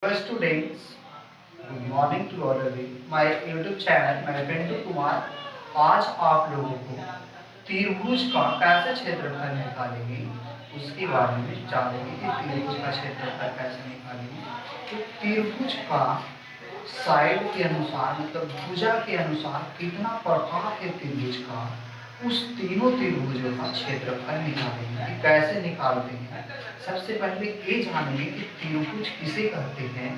Hello students, good morning to all of you. My YouTube channel मैं पिंटू कुमार आज आप लोगों को त्रिभुज का कैसे क्षेत्रफल निकालेंगे उसके बारे में जानेंगे कि त्रिभुज का क्षेत्रफल कैसे निकालेंगे। तो त्रिभुज का साइड के अनुसार मतलब भुजा के अनुसार कितना प्रकार है त्रिभुज का, उस तीनों त्रिभुजों का क्षेत्रफल निकालेंगे कि कैसे निकालते हैं। सबसे पहले ये जानेंगे कि त्रिभुज किसे कहते हैं,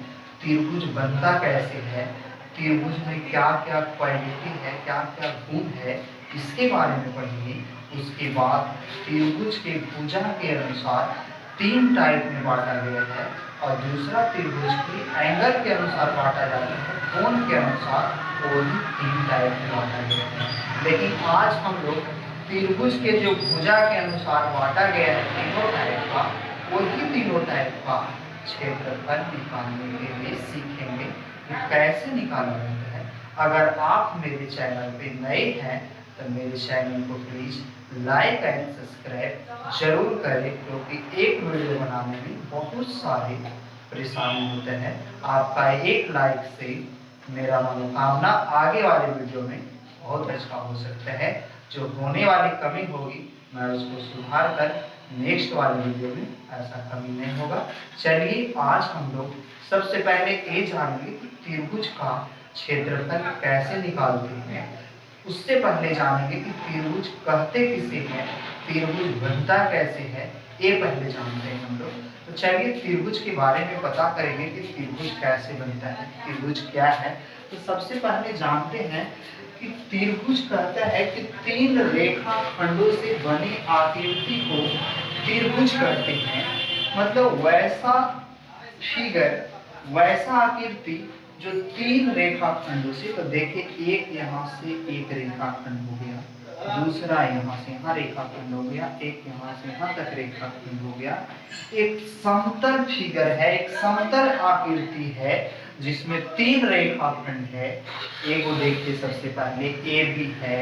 त्रिभुज बनता कैसे है, त्रिभुज में क्या क्या क्वालिटी है, क्या क्या गुण है, इसके बारे में पढ़ेंगे। उसके बाद त्रिभुज के भुजा के अनुसार तीन टाइप में बांटा गया है और दूसरा त्रिभुज की एंगल के अनुसार बांटा जाता है, कोण के अनुसार वो भी तीन टाइप में बांटा गया है। लेकिन आज हम लोग त्रिभुज के जो भुजा के अनुसार बांटा गया है तीनों टाइप का, वही तीनों टाइप का क्षेत्रफल निकालने के लिए सीखेंगे कि कैसे निकाला जाता है। अगर आप मेरे चैनल पे नए हैं तो मेरे चैनल को प्लीज लाइक एंड सब्सक्राइब जरूर करें, क्योंकि एक वीडियो बनाने में बहुत सारे परेशानी होते हैं। आपका एक लाइक से मेरा मनोकामना आगे वाले वीडियो में बहुत अच्छा हो सकता है। जो होने वाली कमी होगी मैं उसको सुधार कर नेक्स्ट वाले वीडियो में ऐसा कमी नहीं होगा। चलिए आज हम लोग सबसे पहले ये जानेंगे कि त्रिभुज का क्षेत्रफल कैसे निकालते हैं। उससे पहले जानेंगे कि त्रिभुज कहते किसे हैं, त्रिभुज बनता कैसे है, ये पहले जानते हैं हम लोग। तो चलिए त्रिभुज के बारे में पता करेंगे कि त्रिभुज कैसे बनता है, त्रिभुज क्या है। तो सबसे पहले जानते हैं कि त्रिभुज कहता है कि तीन रेखा खंडों से बनी आकृति को त्रिभुज कहते हैं। मतलब वैसा फिगर, वैसा आकृति जो तीन रेखा खंडों से, तो देखिए एक यहाँ से एक रेखा खंड हो गया, दूसरा यहाँ से यहाँ रेखा खंड हो गया, एक यहाँ से यहाँ तक रेखा खंड हो गया। एक समतल फिगर है, एक समतल आकृति है जिसमें तीन रेखा खंड है। एक वो देखिए सबसे पहले ए बी है,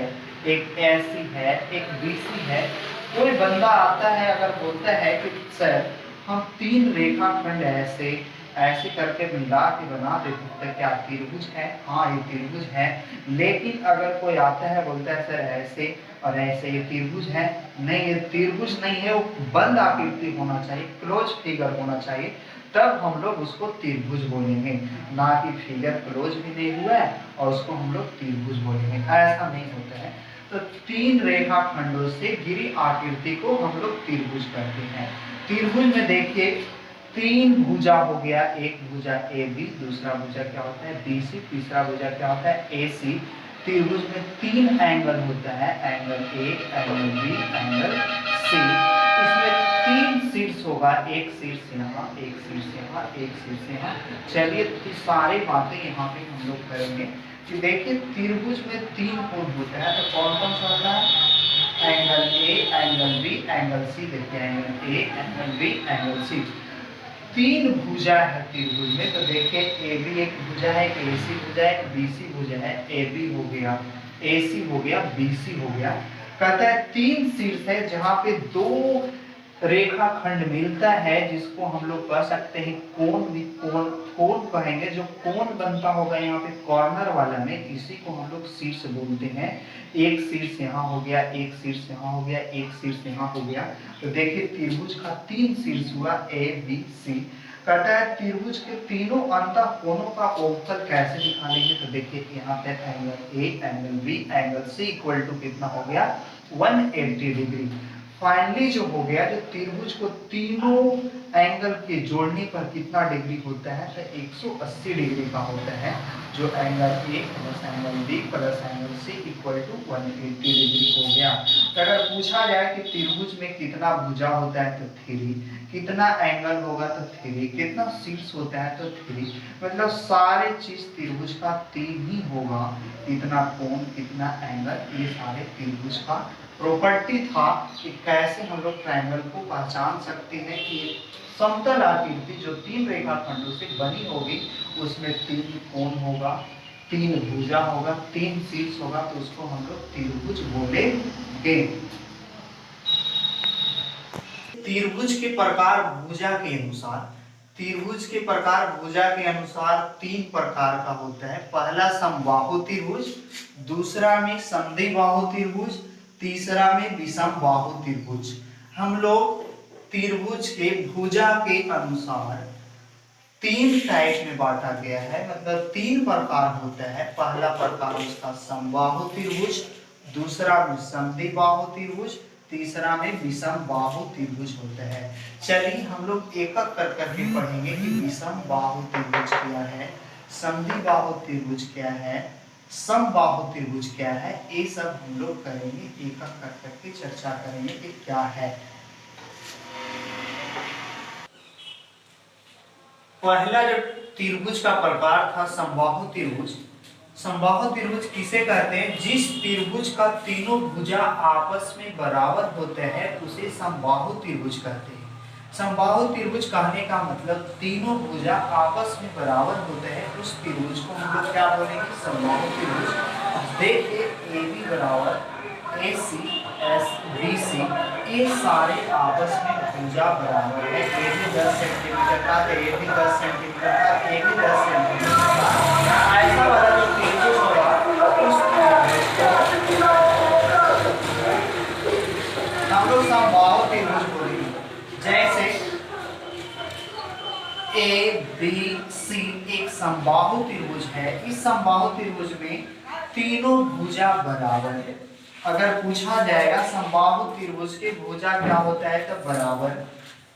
एक ऐसी है, एक बीसी है। कोई बंदा आता है अगर बोलता है कि सर हम तीन रेखा खंड ऐसे ऐसे करके मिला के बना देते तो क्या त्रिभुज है? हाँ ये त्रिभुज है। लेकिन अगर कोई आता है बोलता है सर ऐसे और ऐसे ये त्रिभुज है, नहीं ये त्रिभुज नहीं है, वो बंद आकृति होना चाहिए, क्लोज फिगर होना चाहिए, तब हम लोग उसको त्रिभुज बोलेंगे। ना कि फिगर क्लोज भी नहीं हुआ है और उसको हम लोग त्रिभुज बोलेंगे, ऐसा नहीं होता है। तो तीन रेखा खंडों से घिरी आकृति को हम लोग त्रिभुज कहते हैं। त्रिभुज में देखिए तीन भुजा हो गया, एक भुजा ए बी, दूसरा भुजा क्या होता है बी सी, तीसरा भुजा क्या होता है ए सी। त्रिभुज में तीन एंगल होता है, angle A, angle B, angle C. इसमें तीन शीर्ष होगा, एक शीर्ष यहाँ, एक शीर्ष यहाँ, एक शीर्ष यहाँ। चलिए तो सारी बातें यहाँ पे हम लोग करेंगे कि देखिए त्रिभुज में तीन कोण होता है, तो कौन कौन सा होता है? Angle A, angle B, angle C. देखिए angle A, angle B, angle C. तीन भुजा है त्रिभुज में, तो देखिए ए बी एक भुजा है, एक ए सी भुजा है, एक बी सी भुजा है। ए बी हो गया, ए सी हो गया, बी सी हो गया। कहता है तीन शीर्ष है जहां पे दो रेखा खंड मिलता है, जिसको हम लोग कह सकते हैं कोण। कोण कोण कहेंगे, जो कोण बनता होगा यहाँ पे कॉर्नर वाला में, इसी को हम लोग शीर्ष बोलते हैं। एक शीर्ष यहाँ हो गया, एक शीर्ष यहाँ हो गया, एक शीर्ष यहाँ हो गया। तो देखिए त्रिभुज का तीन शीर्ष हुआ ए बी सी। कहता है त्रिभुज के तीनों अंतः कोणों का ओमफल कैसे निकालेंगे। तो देखिए यहाँ पे angle A, angle B, angle C equal to कितना हो गया 180 डिग्री। फाइनली जो हो गया, जो त्रिभुज को तीनों एंगल के जोड़ने पर कितना डिग्री होता है, तो 180 डिग्री का होता है। जो angle A plus angle B plus angle C equal to 180 degree हो गया। तो अगर पूछा जाए कि त्रिभुज में कितना भुजा होता है तो 3, कितना एंगल होगा तो 3, कितना शीर्ष होता है तो 3, मतलब सारे चीज त्रिभुज का 3 ही होगा। कितना कोण, कितना एंगल, ये सारे त्रिभुज का प्रॉपर्टी था कि कैसे हम लोग ट्रायंगल को पहचान सकते हैं कि समतल आकृति जो तीन रेखा खंडों से बनी होगी उसमें तीन कोण होगा, तीन भुजा होगा, तीन शीर्ष होगा, तो उसको हम लोग त्रिभुज बोलेंगे। त्रिभुज के प्रकार भुजा के अनुसार त्रिभुज के प्रकार भुजा के अनुसार 3 प्रकार का होता है। पहला समबाहु त्रिभुज, दूसरा में संधिबाहु त्रिभुज, तीसरा में विषम बाहु त्रिभुज। हम लोग त्रिभुज के भुजा के अनुसार 3 टाइप में बांटा गया है, मतलब 3 प्रकार होता है। पहला प्रकार उसका समबाहु त्रिभुज, दूसरा में संधिबाहु त्रिभुज, तीसरा में विषम बाहु त्रिभुज होता है। चलिए हम लोग एक एक कर करके पढ़ेंगे कि विषम बाहु त्रिभुज क्या है, संधिबाहु त्रिभुज क्या है, समबाहु त्रिभुज क्या है। ये सब हम लोग करेंगे, एक एक कर करके चर्चा करेंगे कि क्या है। पहला जो त्रिभुज का प्रकार था समबाहु त्रिभुज। समबाहु त्रिभुज किसे कहते हैं? जिस त्रिभुज का तीनों भुजा आपस में बराबर होते हैं उसे समबाहु त्रिभुज कहते हैं। समबाहु त्रिभुज कहने का मतलब तीनों भुजा आपस में बराबर होते हैं, उस त्रिभुज को हम लोग क्या बोलेंगे? समबाहु त्रिभुज। देखिए AB बराबर AC BC, ये सारे आपस में भुजा बराबर है। AB 10 सेंटीमीटर का, AB 10 सेंटीमीटर का, AB 10 सेंटीमीटर का। ऐसा वाला जो त्रिभुज होगा उस हम लोग समबाहु त्रिभुज बोलेंगे। जैसे ABC एक समबाहु त्रिभुज है। इस समबाहु त्रिभुज में तीनों भुजा बराबर है। अगर पूछा जाएगा समबाहु त्रिभुज के भुजा क्या होता है तो बराबर,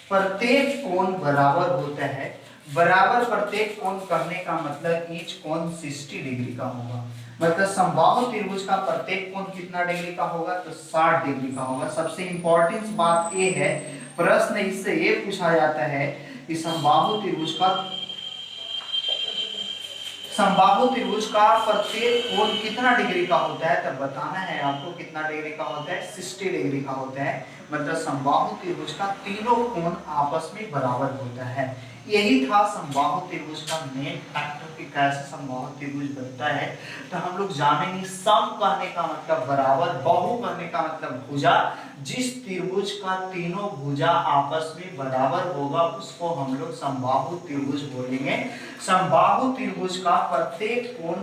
प्रत्येक कोण बराबर होता है। बराबर प्रत्येक कोण कहने का मतलब ईच कोण 60 डिग्री का होगा। मतलब समबाहु त्रिभुज का प्रत्येक कोण कितना डिग्री का होगा तो 60 डिग्री का होगा। सबसे इंपॉर्टेंट बात ये है, प्रश्न इससे ये पूछा जाता है कि समबाहु त्रिभुज का प्रत्येक कोण कितना डिग्री का होता है, तब बताना है आपको कितना डिग्री का होता है, 60 डिग्री का होता है। मतलब समबाहु त्रिभुज का तीनों कोण आपस में बराबर होता है। यही था समबाहु त्रिभुज का मेन फैक्टर कि कैसे समबाहु त्रिभुज बनता है। तो हम लोग जानेंगे सम कहने का मतलब बराबर, बाहु कहने का मतलब भुजा। जिस त्रिभुज का तीनों भुजा आपस में बराबर होगा उसको हम लोग समबाहु त्रिभुज बोलेंगे। समबाहु त्रिभुज का प्रत्येक कोण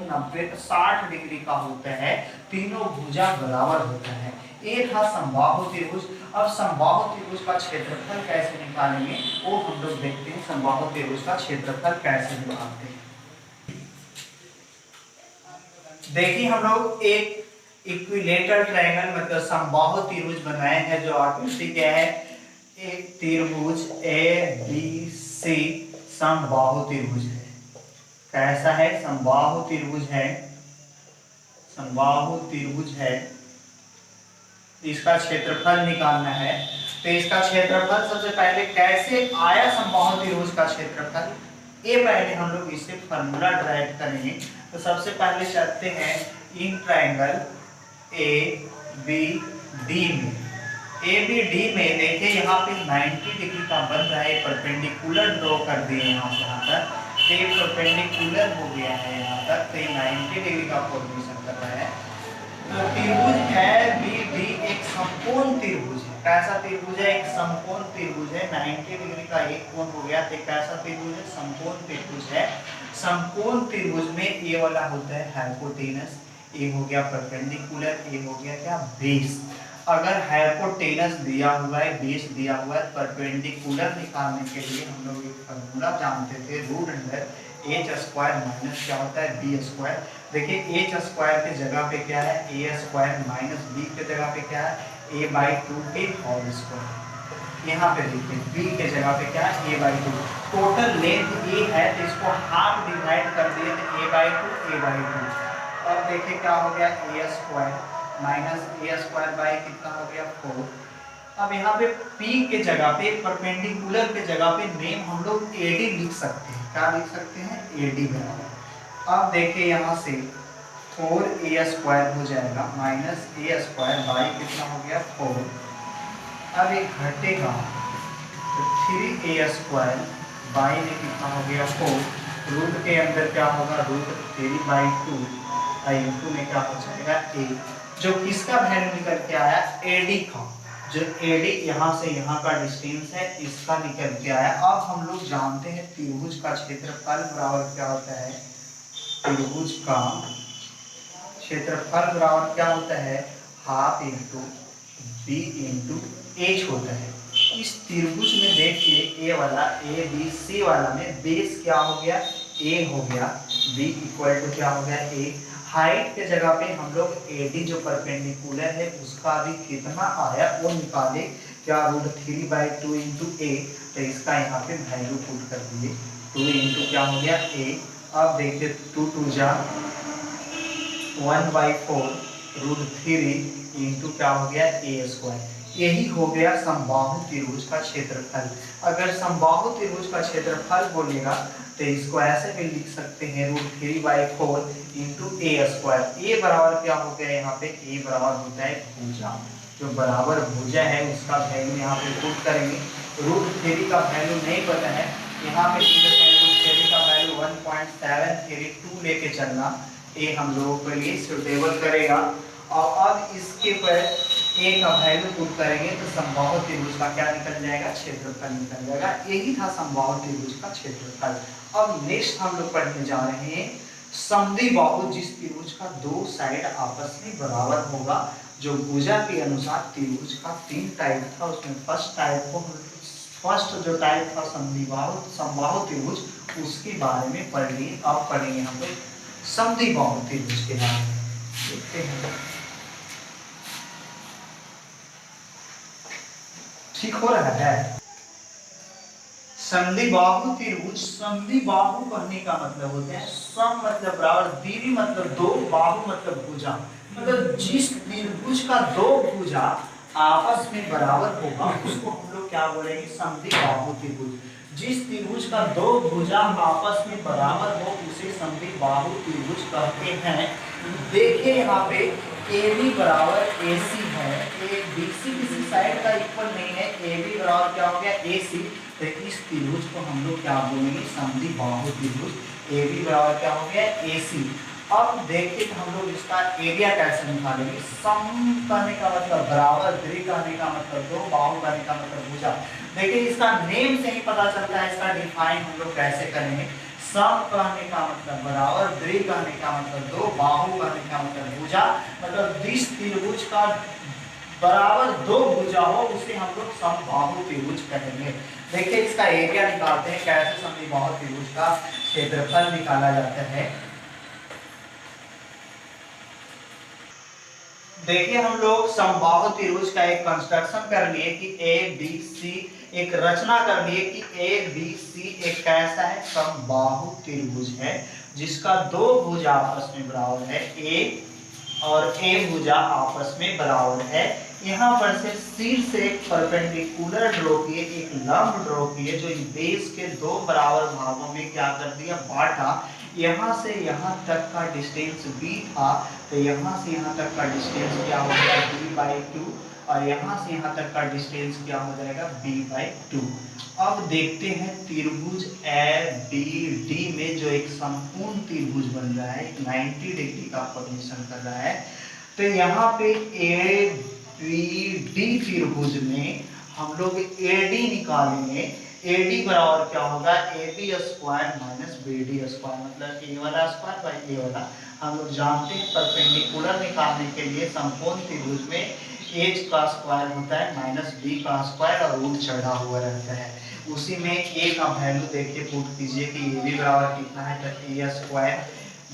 60 डिग्री का होता है, तीनों भुजा बराबर होता है। ये था समबाहु त्रिभुज। अब समबाहु त्रिभुज का क्षेत्रफल कैसे निकालेंगे वो हम लोग देखते हैं। समबाहु त्रिभुज का क्षेत्रफल कैसे निकालते हैं, देखिए हम लोग एक इक्विलेटरल ट्रायंगल मतलब समबाहु त्रिभुज बनाए हैं। जो आकृति क्या है, एक त्रिभुज ABC समबाहु त्रिभुज है। कैसा है? समबाहु त्रिभुज है, समबाहु त्रिभुज है। इसका क्षेत्रफल निकालना है। तो इसका क्षेत्रफल सबसे पहले कैसे आया समबाहु त्रिभुज का क्षेत्रफल, ये पहले हम लोग इससे फॉर्मूला ड्राइव करेंगे। तो सबसे पहले चलते हैं इन ट्रायंगल ABD में। ABD में देखिए यहाँ पे 90 डिग्री का बन रहा है, परपेंडिकुलर ड्रॉ कर दिए यहाँ से यहाँ तक। ये परपेंडिकुलर हो गया है यहाँ तक, तो ये 90 डिग्री का फॉर्मेशन कर रहा है। तो त्रिभुज ABD एक समकोण त्रिभुज है। कैसा त्रिभुज है? एक समकोण त्रिभुज है। 90 डिग्री का एक कोण हो गया, तो कैसा त्रिभुज है? समकोण त्रिभुज है। समकोण त्रिभुज में ये वाला होता है हाइपोटेनस, ये हो गया परपेंडिकुलर, ये हो गया क्या? बेस। अगर हाइपोटेनस दिया हुआ है, बेस दिया हुआ है, परपेंडिकुलर निकालने के लिए हम लोग एक फॉर्मूला जानते थे, root under h square minus क्या होता है b स्क्वायर। देखिए h स्क्वायर के जगह पे क्या है? a स्क्वायर माइनस b के जगह पे क्या है? a/2 के होल स्क्वायर। यहाँ पे देखिए b के जगह पे क्या है? a/2। टोटल लेंथ a है तो इसको हाफ डिवाइड कर दिए तो a/2 अब देखिए क्या हो गया? a square minus a square by कितना हो गया? 4। अब यहाँ पे P के जगह पे परपेंडिकुलर के जगह पे नेम हम लोग AD लिख सकते हैं। क्या लिख सकते हैं? AD बराबर। अब देखिए यहाँ से 4a स्क्वायर हो जाएगा माइनस a स्क्वायर बाई कितना हो गया? 4। अब ये घटेगा तो 3a स्क्वायर बाई में कितना हो गया? 4। रूट के अंदर क्या होगा? रूट 3/2 इंटू में क्या हो जाएगा? a। जो किसका वैल्यू निकल के आया? AD का। जो AD यहाँ से यहाँ का डिस्टेंस है इसका निकल के आया। अब हम लोग जानते हैं त्रिभुज का क्षेत्रफल बराबर क्या होता है। त्रिभुज का क्षेत्रफल बराबर क्या होता है, half into B into H होता है। इस त्रिभुज में देखिए ए वाला ए बी सी वाला में बेस क्या हो गया, ए हो गया, बी इक्वल टू क्या हो गया, ए। हाइट के जगह पे हम लोग एडी जो परपेंडिकुलर है उसका भी कितना आया वो निकाले, क्या √3/2 इंटू ए। तो इसका यहाँ पे वैल्यू पुट कर दिए, 2 इंटू क्या हो गया ए। अब देखिए 2 2 जा 1/4 √3 इंटू क्या हो गया a²। यही हो गया समबाहु त्रिभुज का क्षेत्रफल। अगर समबाहु त्रिभुज का क्षेत्रफल बोलेगा तो इसको ऐसे भी लिख सकते हैं √3/4 इंटू a²। ए बराबर क्या हो गया यहाँ पे, ए बराबर होता है भुजा। जो बराबर भुजा है उसका वैल्यू यहाँ पे पुट करेंगे। √3 का वैल्यू नहीं पता है, यहाँ पे √3 का वैल्यू 1.732 लेके चलना, ये हम लोगों के लिए सुटेबल करेगा। और अब इसके पर ए का वैल्यू पुट करेंगे तो समबाहु त्रिभुज का क्या निकल जाएगा, क्षेत्रफल निकल जाएगा। यही था समबाहु त्रिभुज का क्षेत्रफल। अब नेक्स्ट हम लोग पढ़ने जा रहे हैं समद्विबाहु, जिस त्रिभुज का दो साइड आपस में बराबर होगा। जो भुजा के अनुसार त्रिभुज का 3 टाइप था, उसमें फर्स्ट जो टाइप था समबाहु त्रिभुज, उसके बारे में पढ़ लिए। अब पढ़ेंगे हम लोग समद्विबाहु त्रिभुज के बारे में। देखते हैं ठीक हो रहा है। समद्विबाहु त्रिभुज, समद्विबाहु कहने का मतलब होता है सम मतलब बराबर, द्वि मतलब दो, बाहु मतलब भुजा। मतलब जिस त्रिभुज का दो भुजा आपस में बराबर होगा उसको हम लोग क्या बोलेंगे, समद्विबाहु त्रिभुज। जिस त्रिभुज का दो भुजा आपस में बराबर हो उसे समद्विबाहु त्रिभुज कहते हैं। देखिए यहाँ पे AB बराबर AC है, BC किसी साइड का इक्वल नहीं है, AB बराबर क्या हो गया AC। तो इस त्रिभुज को हम लोग क्या बोलेंगे, समद्विबाहु त्रिभुज। AB बराबर क्या हो गया AC। अब देखिए हम लोग इसका एरिया कैसे निकालेंगे। सम कहने का मतलब बराबर, द्वि कहने का मतलब दो, बाहु कहने का मतलब भुजा। देखिए इसका नेम से ही पता चलता है, इसका डिफाइन हम लोग कैसे करेंगे। सम कहने का मतलब बराबर, द्वि कहने का मतलब दो, बाहु कहने का मतलब भुजा। मतलब जिस त्रिभुज का बराबर दो भुजा हो उसे हम लोग समबाहु त्रिभुज कहेंगे। देखिए इसका एरिया निकालते हैं, कैसे समद्विबाहु त्रिभुज का क्षेत्रफल निकाला जाता है। देखिए हम लोग समबाहु त्रिभुज का एक कंस्ट्रक्शन कर लिए कि ए बी सी, एक रचना कर लिए कि ए बी सी एक कैसा है, समबाहु त्रिभुज है जिसका दो भुजा आपस में बराबर है, ए और ए भुजा आपस में बराबर है। यहाँ पर से शीर्ष से एक परपेंडिकुलर ड्रॉ किए, एक लंब ड्रॉ किए जो बेस के दो बराबर भागों में क्या कर दिया, बांटा। यहाँ से यहाँ तक का डिस्टेंस b था, तो यहाँ से यहाँ तक का डिस्टेंस क्या हो गया, b/2, और यहाँ से यहाँ तक का डिस्टेंस क्या हो जाएगा, b/2। अब देखते हैं त्रिभुज ABD में जो एक संपूर्ण त्रिभुज बन रहा है, 90 डिग्री का फॉर्मेशन कर रहा है। तो यहाँ पे ABD त्रिभुज में हम लोग AD निकालेंगे। AD बराबर क्या होगा, AB² माइनस BD², मतलब A वाला स्क्वायर बाई A वाला। हम लोग जानते हैं परपेंडिकुलर निकालने के लिए संपूर्ण त्रिभुज में H का स्क्वायर होता है माइनस B का स्क्वायर और रूट चढ़ा हुआ रहता है। उसी में A का वैल्यू देखिए पुट कीजिए कि AB बराबर कितना है, तो A²,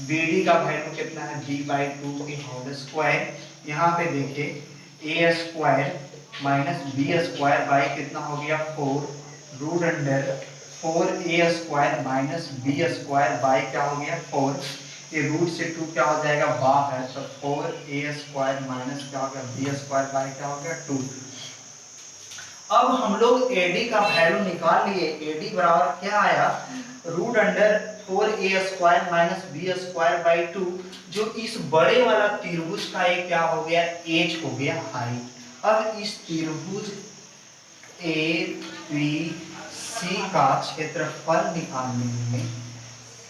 BD का वैल्यू कितना है, B/2 की होल स्क्वायर। यहाँ पे देखिए A² माइनस B² बाई कितना हो गया, 4 √4A² माइनस B² बाई क्या हो गया, 4। ये रूट से 2 क्या हो जाएगा, बाहर, तो 4A² माइनस क्या हो गया, B² बाई क्या हो गया, 2। अब हम लोग AD का वैल्यू निकाल लिए। AD बराबर क्या आया, √4A² माइनस B² बाई 2, जो इस बड़े वाला त्रिभुज का एक क्या हो गया, H हो गया, हाइट। अब इस त्रिभुज ABC का क्षेत्रफल निकालने में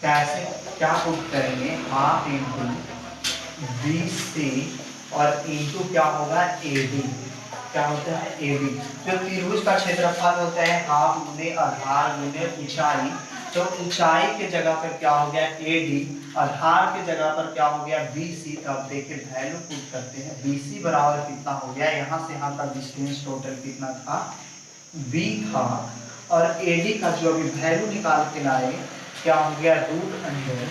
कैसे क्या पुट करेंगे, हाफ इंटू BC और इंटू क्या होगा, AD। क्या होता है एडी। जो त्रिभुज का क्षेत्रफल होता है हाफ गुने आधार गुने ऊंचाई, तो ऊंचाई के जगह पर क्या हो गया एडी, आधार के जगह पर क्या हो गया बीसी। तो अब देखिए वैल्यू पुट करते हैं, बीसी बराबर कितना हो गया, यहाँ से यहाँ का डिस्टेंस टोटल कितना था बी था, और एडी का जो अभी वैल्यू निकाल के लाए क्या हो गया रूट अंडर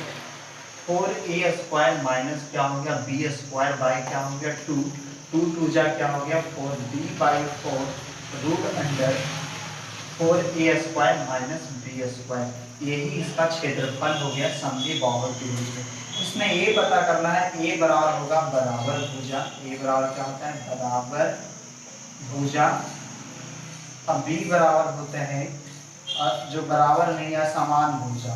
4a² माइनस क्या हो गया b² बाई क्या हो गया 2, 2 जा क्या हो गया 4b/4 root under 4a² minus b²। यही इसका क्षेत्रफल हो गया समद्वि बाहु त्रिभुज में। इसमें ये पता करना है a बराबर होगा बराबर भुजा, a बराबर क्या होता है बराबर भुजा, अब b बराबर होता है जो बराबर नहीं है समान भुजा,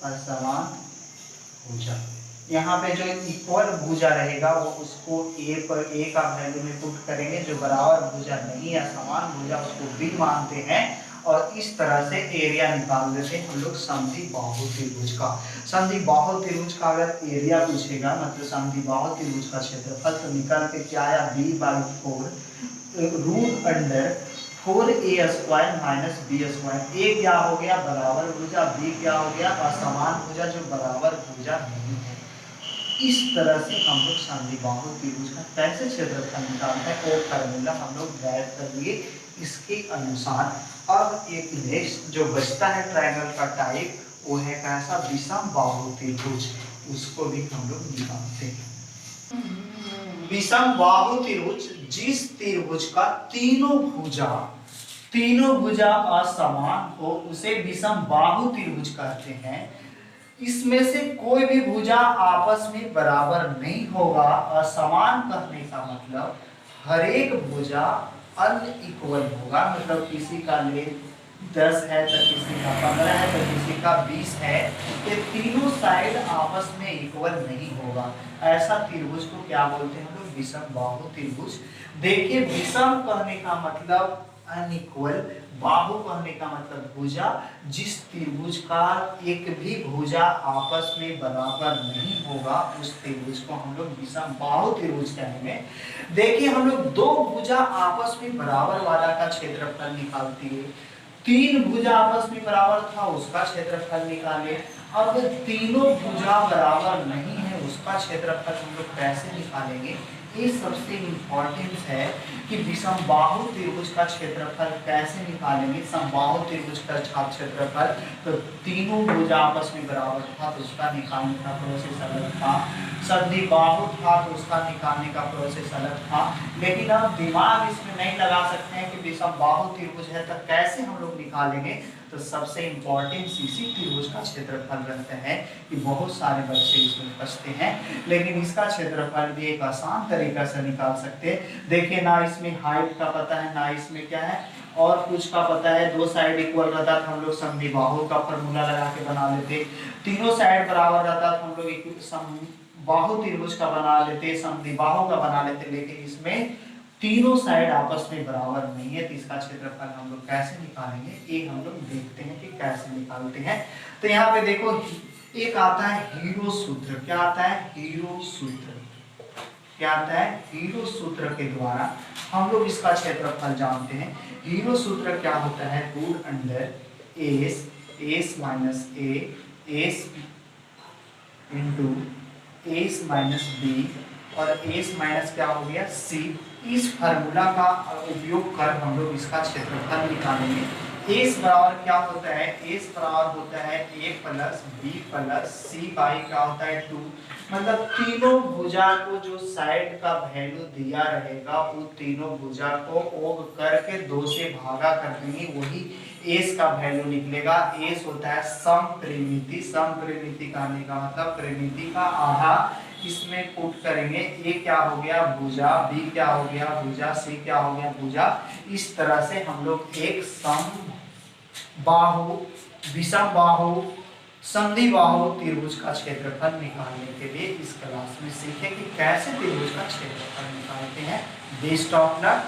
असमान भुजा। यहाँ पे जो इक्वल भुजा रहेगा वो उसको a पर a का वैल्यू में पुट करेंगे, जो बराबर भुजा नहीं है समान भुजा उसको b मानते हैं, और इस तरह से एरिया निकाल देते हैं हम लोग समद्वि बाहु त्रिभुज का। समद्वि बाहु त्रिभुज का अगर एरिया पूछेगा मतलब समद्वि बाहु त्रिभुज का क्षेत्रफल, तो निकल के क्या आया b/4 root under 4a² minus b²। a क्या हो गया बराबर भुजा, b क्या हो गया असमान भुजा जो बराबर भुजा नहीं है। इस तरह से हम लोग समद्वि बाहु त्रिभुज का कैसे क्षेत्रफल निकालते हैं वो फार्मूला हम लोग ज्ञात कर लिए। इसके अनुसार अब एक नेक्स्ट जो बचता है ट्रायंगल का टाइप वो है कैसा विषम बाहु त्रिभुज, उसको भी हम लोग निकालते हैं। विषम बाहु त्रिभुज जिस त्रिभुज का तीनों भुजा असमान हो उसे विषम बाहु त्रिभुज कहते हैं। इसमें से कोई भी भुजा आपस में बराबर नहीं होगा। असमान कहने का मतलब हर एक भुजा अनइक्वल होगा, मतलब किसी का लेंथ 10 है तो किसी का 15 है तो किसी का 20 है, ये तीनों साइड आपस में इक्वल नहीं होगा। ऐसा त्रिभुज को क्या बोलते हैं हम लोग विषम बाहु त्रिभुज। देखिए विषम कहने का मतलब अनइक्वल, बाहु कहने का मतलब भुजा, जिस त्रिभुज का एक भी भुजा आपस में बराबर नहीं होगा उस त्रिभुज को हम लोग विषम बाहु त्रिभुज कहेंगे। देखिए हम लोग दो भुजा आपस में बराबर वाला का क्षेत्रफल निकालती है, तीन भुजा आपस में बराबर था उसका क्षेत्रफल निकाले, अब तीनों भुजा बराबर नहीं है उसका क्षेत्रफल हम लोग कैसे निकालेंगे। ये सबसे इम्पोर्टेंट है कि विषम बाहु त्रिभुज का क्षेत्रफल कैसे निकालेंगे। समबाहु त्रिभुज का क्षेत्रफल तो तीनों भुजा आपस में बराबर था तो उसका निकालने का प्रोसेस अलग था, समद्विबाहु था तो उसका निकालने का प्रोसेस अलग था। लेकिन अब दिमाग इसमें नहीं लगा सकते हैं कि विषम बाहु त्रिभुज है तो कैसे हम लोग निकालेंगे। तो सबसे इम्पोर्टेंट इसी त्रिभुज का क्षेत्रफल रहता है कि बहुत सारे बच्चे इसमें फंसते हैं, लेकिन इसका क्षेत्रफल भी एक आसान तरीका से निकाल सकते हैं। देखिए ना इसमें हाइट का पता है ना इसमें क्या है और कुछ का पता है, दो साइड इक्वल रहता तो हम लोग समद्विबाहु का फॉर्मूला लगा के बना लेते, तीनों साइड बराबर रहता तो हम लोग समबाहु त्रिभुज का बना लेते, समद्विबाहु का बना लेते। लेकिन इसमें तीनों साइड आपस में बराबर नहीं है तो इसका क्षेत्रफल हम लोग कैसे निकालेंगे ये हम लोग देखते हैं कि कैसे निकालते हैं। तो यहाँ पे देखो एक आता है हीरो सूत्र, क्या आता है हीरो सूत्र, क्या आता है हीरो सूत्र के द्वारा हम लोग इसका क्षेत्रफल जानते हैं। हीरो सूत्र क्या होता है root under S minus A S into S minus B और एस माइनस क्या हो गया सी। इस फार्मूला का उपयोग कर हम लोग इसका क्षेत्रफल निकालेंगे। एस बराबर क्या होता है, एस बराबर होता है A plus B plus C by क्या होता है 2, मतलब तीनों भुजा को जो साइड का वैल्यू दिया रहेगा वो तीनों भुजा को ओग करके 2 से भागा कर देंगे, वही एस का वैल्यू निकलेगा। एस होता है समपरिमिति, समपरिमिति कहने का मतलब परिमिति का आधा इसमें पुट करेंगे। ए क्या हो गया भुजा, बी क्या हो गया भुजा, सी क्या हो गया भुजा। इस तरह से हम लोग एक समबाहु विषम बाहु समद्विबाहु त्रिभुज का क्षेत्रफल निकालने के लिए इस क्लास में सीखे कि कैसे त्रिभुज का क्षेत्रफल निकालते हैं। Best of luck.